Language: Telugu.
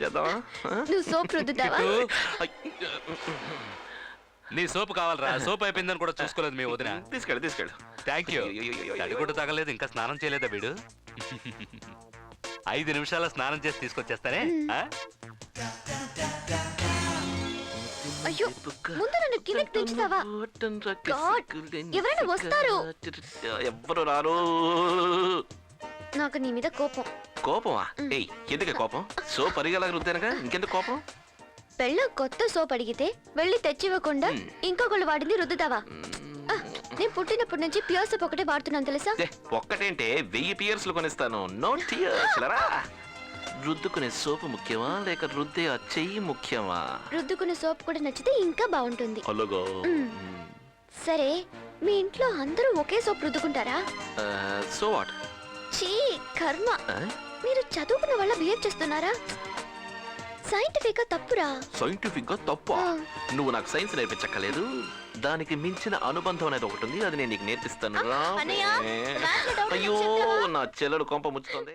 చేద్దామా? నువ్వు సోప్ రుద్దుతావా? నీ సోపు కావాలరా? సోప్ అయిపోయిందని కూడా చూసుకోలేదు మీ వదిన. తీసుకెళ్ళు. Thank you. కూడా తగలేదు, ఇంకా స్నానం చేయలేదా వీడు? 5 నిమిషాల స్నానం చేసి తీసుకొచ్చేస్తానే. అయ్యో, ముందు నన్ను కిందకి దించుతావా? ఎవరైనా వస్తారు. ఎవ్వరు రారు. నాకు నీ మీద కోపం. కోపమా? ఎందుకే కోపం? సోప్ అరిగేలాగా రుద్దానుగా, ఇంకెందుకు కోపం? పెళ్ళ కొత్త సోప్ అడిగితే వెళ్ళి తెచ్చివ్వకుండా ఇంకొకళ్ళు వాడింది రుద్దుతావా? నేను పుట్టినప్పటి నుంచి ప్యూర్ సోప్ ఒకటే వాడుతున్నాను తెలుసా? ఒక్కటేంటే 1000 పియర్స్లు కొనిస్తాను. No tears. రుద్దుకునే సోపు ముఖ్యమా లేక రుద్దే ఆ చెయ్యి ముఖ్యమా? రుద్దుకునే సోప్ కూడా నచ్చితే ఇంకా బాగుంటుంది. అలాగా. సరే, మీ ఇంట్లో అందరూ ఒకే సోప్ రుద్దుకుంటారా? So what? చీ, కర్మ. మీరు చదువుకున్న వాళ్ళ బిహేవ్ చేస్తున్నారా? సైంటిఫిక్ గా తప్పురా. సైంటిఫిక్ గా తప్పు? నువ్వు నాకు సైన్స్ నేర్పించక్కలేదు. దానికి మించిన అనుబంధం అనేది ఒకటి ఉంది, అది నేను నీకు నేర్పిస్తాను. అయ్యో, నా చెల్లెలు కొంప ముచ్చుతుంది.